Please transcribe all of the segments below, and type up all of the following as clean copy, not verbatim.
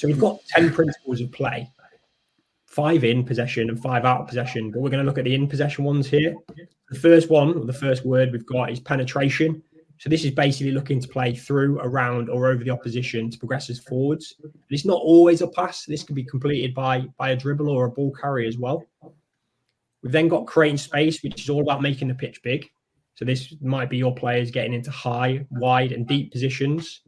So we've got 10 principles of play, 5 in possession and 5 out of possession, but we're going to look at the in possession ones here. The first one, or the first word we've got, is penetration. So this is basically looking to play through, around, or over the opposition to progress us forwards. And it's not always a pass. This can be completed by a dribble or a ball carry as well. We've then got creating space, which is all about making the pitch big. So this might be your players getting into high, wide, and deep positions.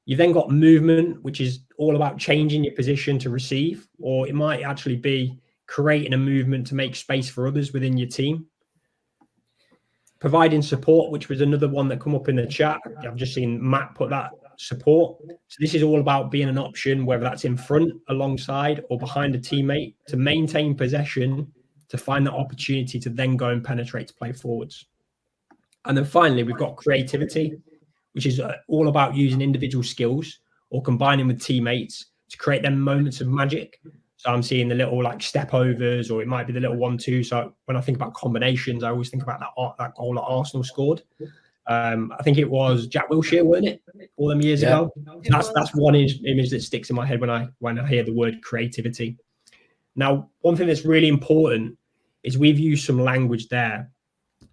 You've then got movement, which is all about changing your position to receive, or it might actually be creating a movement to make space for others within your team. Providing support, which was another one that come up in the chat. I've just seen Matt put that support. So this is all about being an option, whether that's in front, alongside, or behind a teammate, to maintain possession, to find that opportunity to then go and penetrate to play forwards. And then finally, we've got creativity, which is all about using individual skills or combining with teammates to create them moments of magic. So I'm seeing the little like step overs, or it might be the little 1-2. So when I think about combinations, I always think about that goal that Arsenal scored. I think it was Jack Wilshere, wasn't it, all them years ago? So that's one image that sticks in my head when I hear the word creativity. Now, one thing that's really important is we've used some language there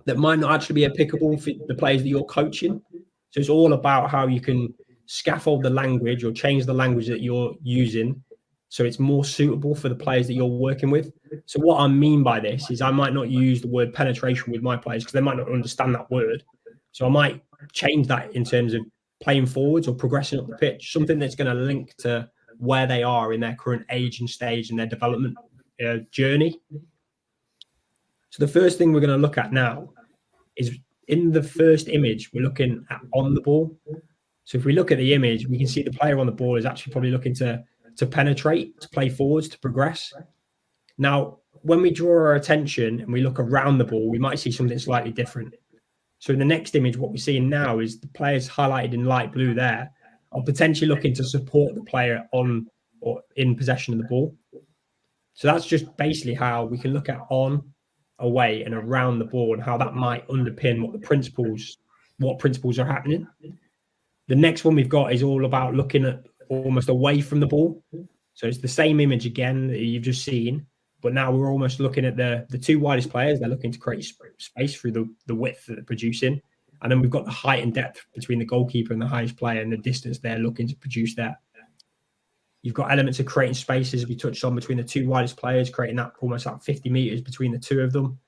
that might not actually be applicable for the players that you're coaching. So it's all about how you can scaffold the language or change the language that you're using so it's more suitable for the players that you're working with. So what I mean by this is I might not use the word penetration with my players because they might not understand that word. So I might change that in terms of playing forwards or progressing up the pitch, something that's going to link to where they are in their current age and stage and their development journey. So the first thing we're going to look at now is in the first image, we're looking at on the ball. So if we look at the image, we can see the player on the ball is actually probably looking to penetrate, to play forwards, to progress. Now, when we draw our attention and we look around the ball, we might see something slightly different. So in the next image, what we're seeing now is the players highlighted in light blue there are potentially looking to support the player on or in possession of the ball. So that's just basically how we can look at on, away, and around the ball and how that might underpin what principles are happening. The next one we've got is all about looking at almost away from the ball. So it's the same image again that you've just seen, but now we're almost looking at the two widest players. They're looking to create space through the width that they're producing. And then we've got the height and depth between the goalkeeper and the highest player and the distance they're looking to produce there. You've got elements of creating spaces, we touched on, between the two widest players, creating that almost like 50 meters between the two of them.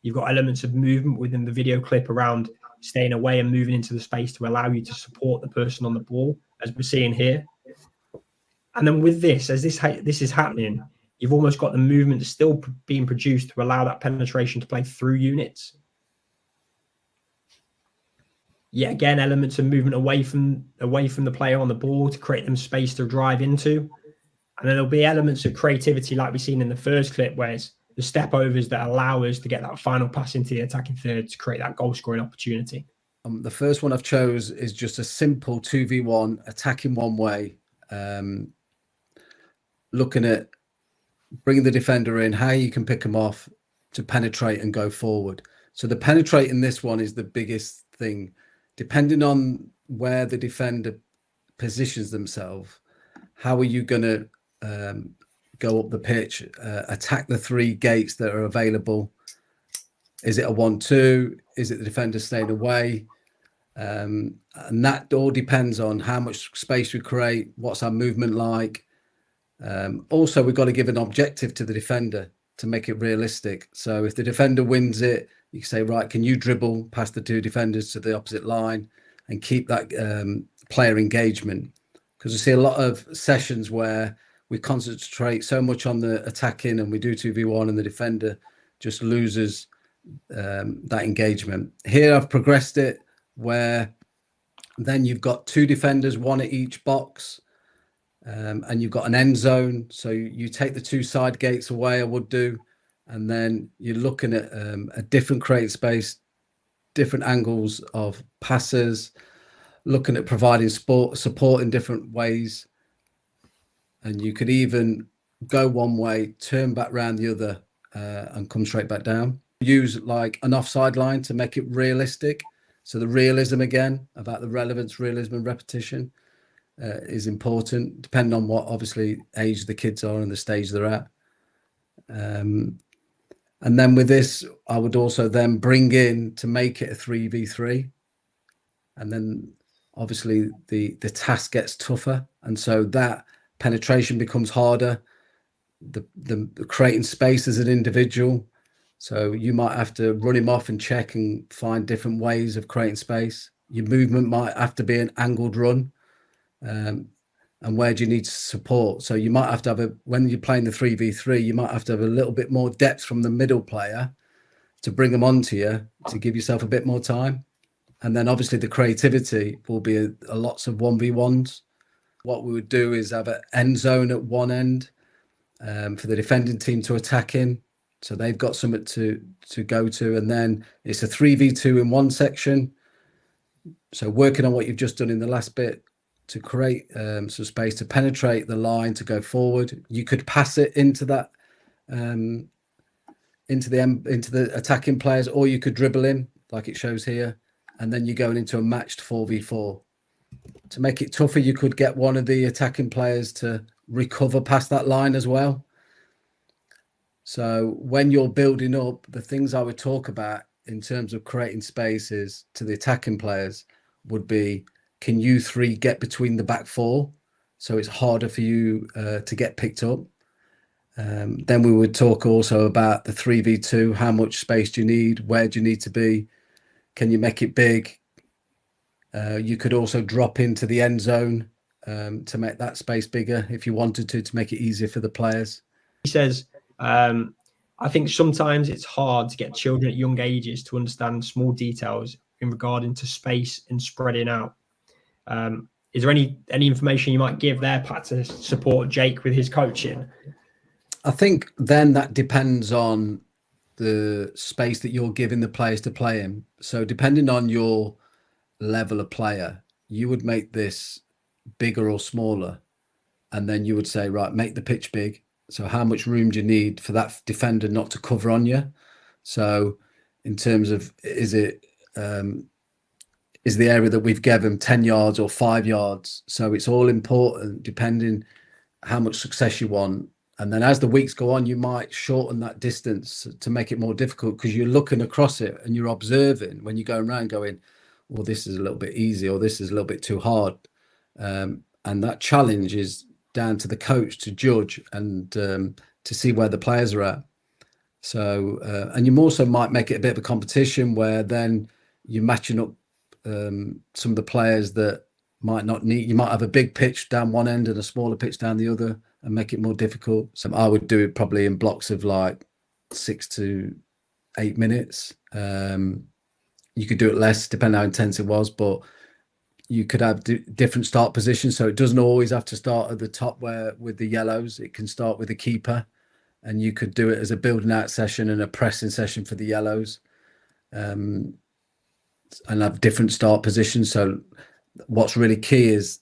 You've got elements of movement within the video clip around staying away and moving into the space to allow you to support the person on the ball, as we're seeing here. And then with this, as this is happening, you've almost got the movement still being produced to allow that penetration to play through units. Yet again, elements of movement away from the player on the ball to create them space to drive into. And then there'll be elements of creativity like we've seen in the first clip, where it's the step overs that allow us to get that final pass into the attacking third to create that goal scoring opportunity. The first one I've chose is just a simple 2v1 attacking one way. Looking at bringing the defender in, how you can pick them off to penetrate and go forward. So the penetrate in this one is the biggest thing. Depending on where the defender positions themselves, how are you going to go up the pitch, attack the 3 gates that are available? Is it a 1-2? Is it the defender staying away? And that all depends on how much space we create, what's our movement like. Also, we've got to give an objective to the defender to make it realistic. So if the defender wins it, you can say, right, can you dribble past the 2 defenders to the opposite line and keep that player engagement? Because we see a lot of sessions where we concentrate so much on the attacking and we do 2v1 and the defender just loses that engagement. Here I've progressed it where then you've got 2 defenders, 1 at each box, and you've got an end zone. So you take the 2 side gates away, I would do, and then you're looking at a different create space, different angles of passes, looking at providing support in different ways. And you could even go one way, turn back round the other, and come straight back down. Use like an offside line to make it realistic. So the realism again, about the relevance, realism and repetition. is important, depending on what obviously age the kids are and the stage they're at. And then with this, I would also then bring in to make it a 3v3. And then obviously the task gets tougher. And so that penetration becomes harder. The creating space as an individual. So you might have to run him off and check and find different ways of creating space. Your movement might have to be an angled run. And where do you need support? So you might have to have when you're playing the 3v3, you might have to have a little bit more depth from the middle player to bring them onto you, to give yourself a bit more time. And then obviously the creativity will be a lots of 1v1s. What we would do is have an end zone at one end for the defending team to attack in. So they've got something to go to. And then it's a 3v2 in one section. So working on what you've just done in the last bit, to create some space to penetrate the line, to go forward. You could pass it into that, into the attacking players, or you could dribble in like it shows here, and then you're going into a matched 4v4. To make it tougher, you could get one of the attacking players to recover past that line as well. So when you're building up, the things I would talk about in terms of creating spaces to the attacking players would be, can you three get between the back four? So it's harder for you to get picked up. Then we would talk also about the 3v2. How much space do you need? Where do you need to be? Can you make it big? You could also drop into the end zone to make that space bigger if you wanted to make it easier for the players. He says, I think sometimes it's hard to get children at young ages to understand small details in regarding to space and spreading out. Is there any information you might give there, Pat, to support Jake with his coaching? I think then that depends on the space that you're giving the players to play in. So depending on your level of player, you would make this bigger or smaller. And then you would say, right, make the pitch big. So how much room do you need for that defender not to cover on you? So in terms of, is the area that we've given 10 yards or 5 yards? So it's all important depending how much success you want. And then as the weeks go on, you might shorten that distance to make it more difficult, because you're looking across it and you're observing when you're going around going, well, this is a little bit easy, or this is a little bit too hard. And that challenge is down to the coach to judge and to see where the players are at. So, and you also might make it a bit of a competition where then you're matching up some of the players that might not need, you might have a big pitch down one end and a smaller pitch down the other and make it more difficult. So I would do it probably in blocks of like 6 to 8 minutes. You could do it less depending how intense it was, but you could have different start positions. So it doesn't always have to start at the top where with the yellows. It can start with the keeper, and you could do it as a building out session and a pressing session for the yellows, and have different start positions. So what's really key is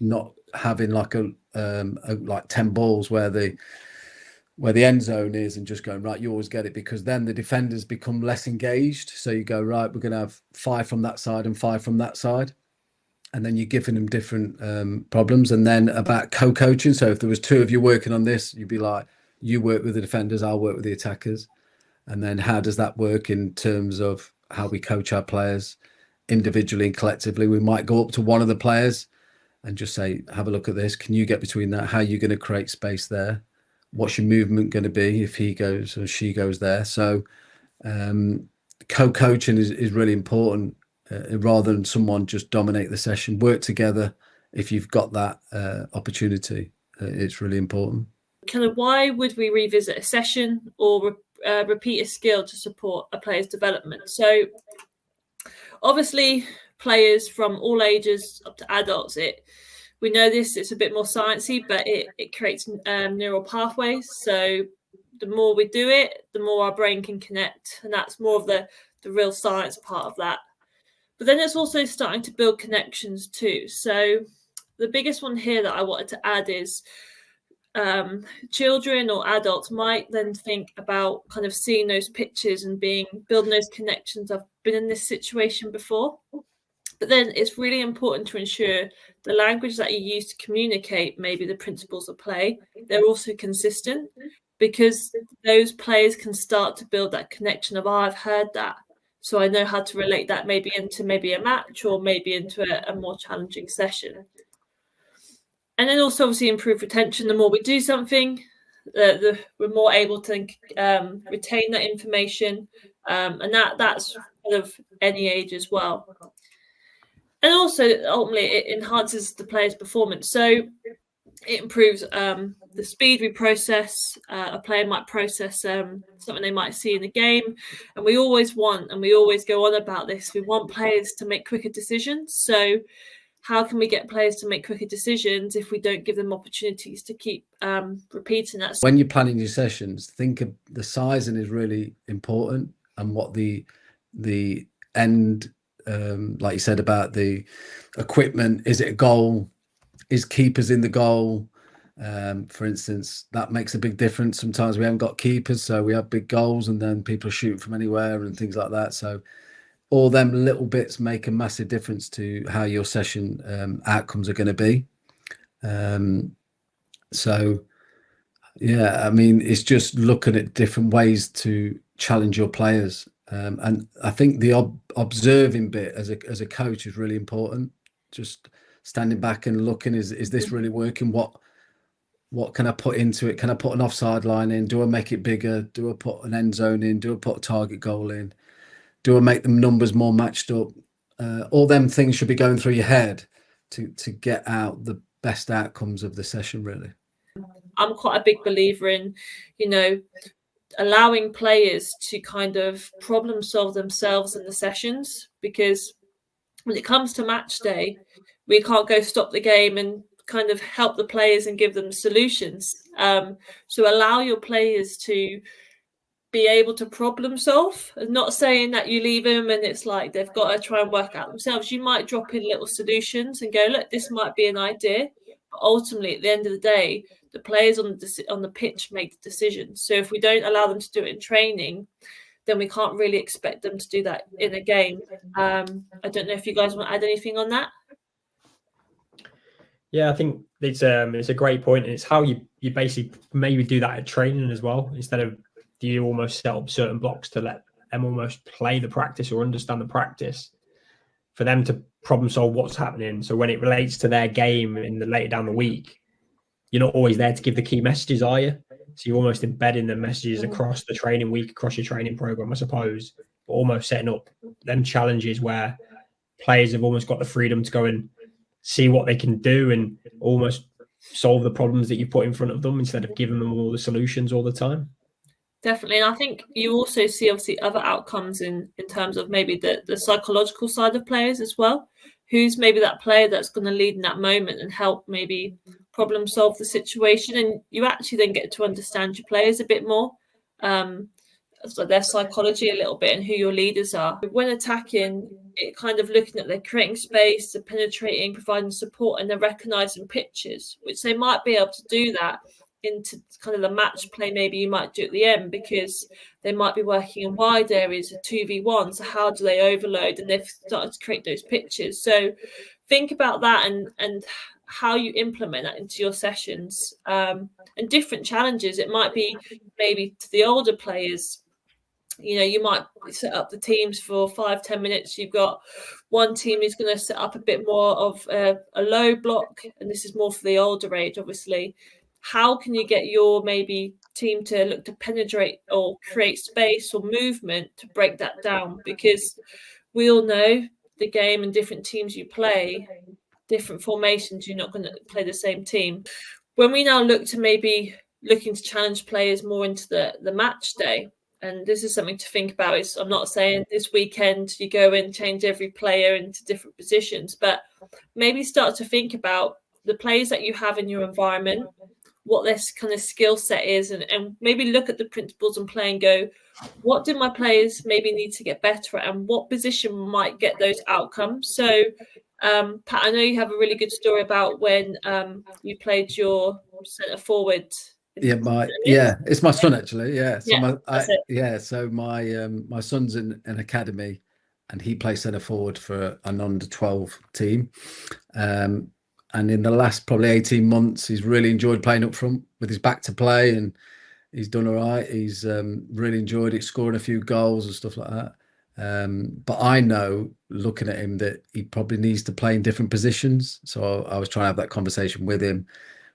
not having like like 10 balls where the end zone is and just going, right, you always get it, because then the defenders become less engaged. So you go, right, we're going to have 5 from that side and 5 from that side. And then you're giving them different problems. And then about co-coaching. So if there was 2 of you working on this, you'd be like, you work with the defenders, I'll work with the attackers. And then how does that work in terms of how we coach our players individually and collectively? We might go up to one of the players and just say, have a look at this. Can you get between that? How are you going to create space there? What's your movement going to be if he goes or she goes there? So co-coaching is really important, rather than someone just dominate the session. Work together if you've got that opportunity. It's really important. Kind of, why would we revisit a session or repeat a skill to support a player's development? So obviously players from all ages up to adults, we know this, it's a bit more sciencey, but it creates neural pathways. So the more we do it, the more our brain can connect, and that's more of the real science part of that. But then it's also starting to build connections too. So the biggest one here that I wanted to add is children or adults might then think about kind of seeing those pictures and building those connections. I've been in this situation before. But then it's really important to ensure the language that you use to communicate maybe the principles of play, they're also consistent, because those players can start to build that connection of, oh, I've heard that, so I know how to relate that maybe into maybe a match or maybe into a more challenging session. And then also obviously improve retention. The more we do something, we're more able to retain that information, and that's kind of any age as well. And also ultimately it enhances the player's performance. So it improves the speed we process. A player might process something they might see in the game, and we always go on about this. We want players to make quicker decisions. So how can we get players to make quicker decisions if we don't give them opportunities to keep repeating that? When you're planning your sessions, think of the sizing is really important, and what the end, like you said about the equipment, is it a goal? Is keepers in the goal? For instance, that makes a big difference. Sometimes we haven't got keepers, so we have big goals, and then people are shooting from anywhere and things like that. So all them little bits make a massive difference to how your session outcomes are going to be. So yeah, I mean, it's just looking at different ways to challenge your players. And I think the observing bit as a coach is really important. Just standing back and looking, is this really working? What can I put into it? Can I put an offside line in? Do I make it bigger? Do I put an end zone in? Do I put a target goal in? Do I make them numbers more matched up? All them things should be going through your head to get out the best outcomes of the session, really. I'm quite a big believer in, allowing players to kind of problem solve themselves in the sessions, because when it comes to match day, we can't go stop the game and kind of help the players and give them solutions. So allow your players to be able to problem solve. I'm not saying that you leave them and it's like they've got to try and work out themselves. You might drop in little solutions and go, look, this might be an idea. But ultimately, at the end of the day, the players on the pitch make the decisions. So if we don't allow them to do it in training, then we can't really expect them to do that in a game. I don't know if you guys want to add anything on that. Yeah, I think it's a great point, and it's how you basically maybe do that at training as well. Instead of, do you almost set up certain blocks to let them almost play the practice or understand the practice, for them to problem solve what's happening. So when it relates to their game in the later down the week, you're not always there to give the key messages, are you? So you're almost embedding the messages across the training week, across your training program, I suppose, but almost setting up them challenges where players have almost got the freedom to go and see what they can do and almost solve the problems that you put in front of them, instead of giving them all the solutions all the time. Definitely. And I think you also see obviously other outcomes in terms of maybe the psychological side of players as well. Who's maybe that player that's going to lead in that moment and help maybe problem solve the situation? And you actually then get to understand your players a bit more, so their psychology a little bit and who your leaders are. When attacking, it kind of looking at they're creating space, they're penetrating, providing support, and they're recognising pitches, which they might be able to do that into kind of the match play. Maybe you might do at the end, because they might be working in wide areas of 2v1. So how do they overload? And they've started to create those pitches. So think about that and how you implement that into your sessions, and different challenges. It might be maybe to the older players, you might set up the teams for 5-10 minutes. You've got one team who's going to set up a bit more of a low block, and this is more for the older age, obviously. How can you get your maybe team to look to penetrate or create space or movement to break that down? Because we all know the game and different teams you play, different formations, you're not going to play the same team. When we now look to maybe looking to challenge players more into the match day, and this is something to think about, is I'm not saying this weekend you go and change every player into different positions, but maybe start to think about the players that you have in your environment, what their kind of skill set is, and maybe look at the principles and play and go, what do my players maybe need to get better at, and what position might get those outcomes? So, Pat, I know you have a really good story about when you played your centre forward. It's my son actually. Yeah, so so my son's in an academy, and he plays centre forward for an under-12 team. And in the last probably 18 months, he's really enjoyed playing up front with his back to play, and he's done all right. He's really enjoyed it, scoring a few goals and stuff like that. But I know, looking at him, that he probably needs to play in different positions. So I was trying to have that conversation with him.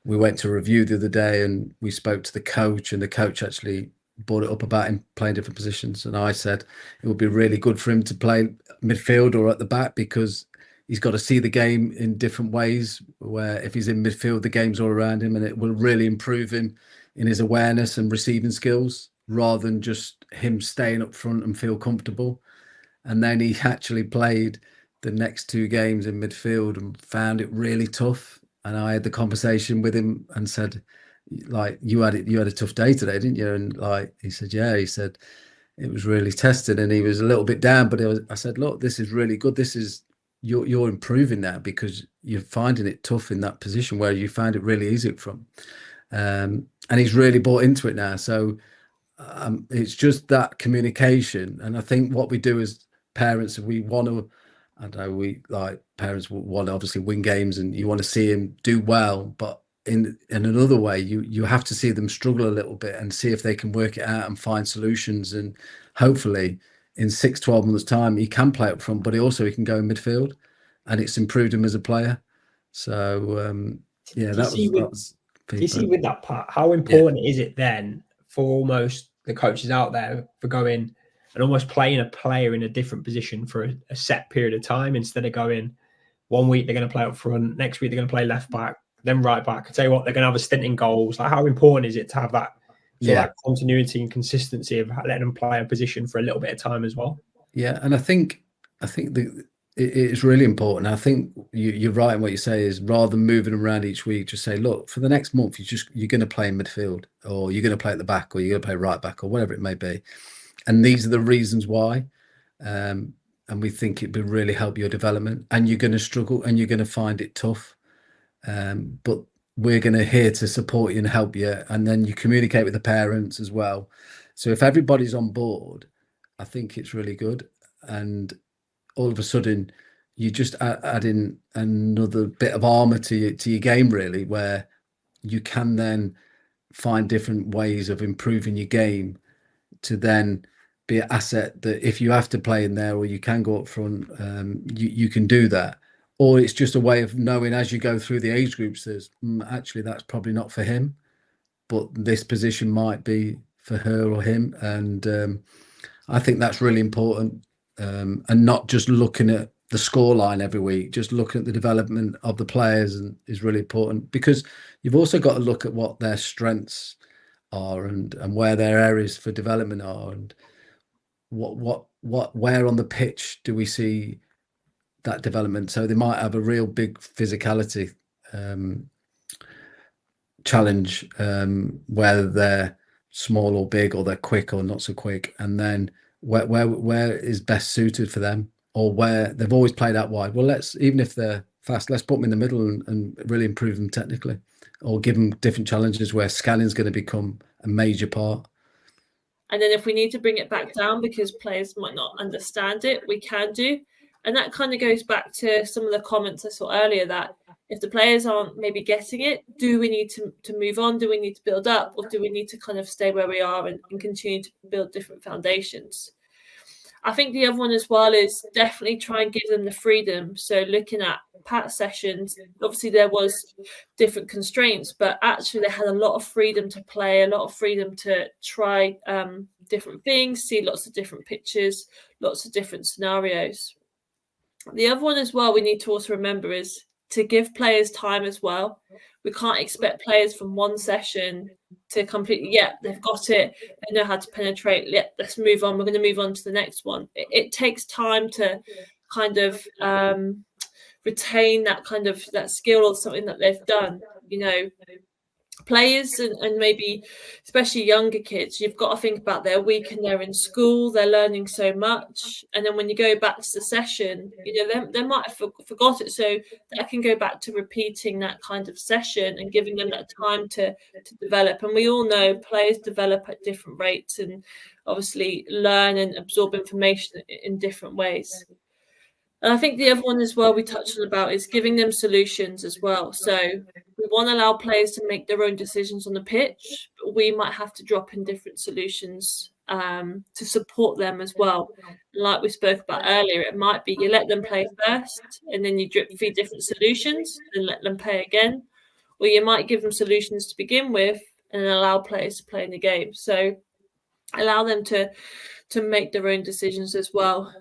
We went to a review the other day and we spoke to the coach, and the coach actually brought it up about him playing different positions. And I said it would be really good for him to play midfield or at the back, because he's got to see the game in different ways, where if he's in midfield, the game's all around him, and it will really improve him in his awareness and receiving skills, rather than just him staying up front and feel comfortable. And then he actually played the next 2 games in midfield and found it really tough. And I had the conversation with him and said, like, you had a tough day today, didn't you? And like, he said, yeah. He said it was really tested, and he was a little bit down. But I said, look, this is really good. This is you're improving that, because you're finding it tough in that position where you found it really easy up front. And he's really bought into it now. So it's just that communication. And I think what we do as parents, we want to, I don't know, we like parents want to obviously win games, and you want to see him do well, but in another way, you have to see them struggle a little bit and see if they can work it out and find solutions. And hopefully in 6-12 months time, he can play up front, but he can go in midfield, and it's improved him as a player. So yeah, that was you see with that part, how important is it then for almost the coaches out there for going and almost playing a player in a different position for a set period of time, instead of going 1 week they're going to play up front, next week they're going to play left back, then right back. I tell you what, they're going to have a stint in goals. Like, how important is it to have that that continuity and consistency of letting them play a position for a little bit of time as well? Yeah, and I think it's really important. I think you're right in what you say, is rather than moving around each week, just say, look, for the next month, you're going to play in midfield, or you're going to play at the back, or you're going to play right back, or whatever it may be. And these are the reasons why. And we think it would really help your development. And you're going to struggle, and you're going to find it tough. But we're going to here to support you and help you. And then you communicate with the parents as well. So if everybody's on board, I think it's really good. And all of a sudden, you just add in another bit of armor to your game, really, where you can then find different ways of improving your game to then be an asset that if you have to play in there, or you can go up front, you can do that. Or it's just a way of knowing as you go through the age groups, there's actually that's probably not for him, but this position might be for her or him. And I think that's really important. And not just looking at the scoreline every week, just looking at the development of the players is really important, because you've also got to look at what their strengths are and where their areas for development are, and where on the pitch do we see that development. So they might have a real big physicality challenge, whether they're small or big, or they're quick or not so quick, and then where is best suited for them, or where they've always played out wide. Well, even if they're fast, let's put them in the middle and really improve them technically, or give them different challenges where scanning's going to become a major part. And then if we need to bring it back down because players might not understand it, we can do. And that kind of goes back to some of the comments I saw earlier, that if the players aren't maybe getting it, do we need to move on? Do we need to build up? Or do we need to kind of stay where we are and continue to build different foundations? I think the other one as well is definitely try and give them the freedom. So looking at Pat's sessions, obviously there was different constraints, but actually they had a lot of freedom to play, a lot of freedom to try different things, see lots of different pitches, lots of different scenarios. The other one as well we need to also remember is to give players time as well. We can't expect players from one session to completely, they've got it, they know how to penetrate, let's move on, we're going to move on to the next one. It takes time to kind of retain that kind of that skill or something that they've done. You know, players and maybe especially younger kids, you've got to think about their week and they're in school, they're learning so much, and then when you go back to the session, they might have forgot it, so I can go back to repeating that kind of session and giving them that time to develop. And we all know players develop at different rates and obviously learn and absorb information in different ways. And I think the other one as well we touched on about is giving them solutions as well. So we want to allow players to make their own decisions on the pitch, but we might have to drop in different solutions to support them as well. Like we spoke about earlier, it might be you let them play first and then you drip feed different solutions and let them play again. Or you might give them solutions to begin with and then allow players to play in the game. So allow them to make their own decisions as well.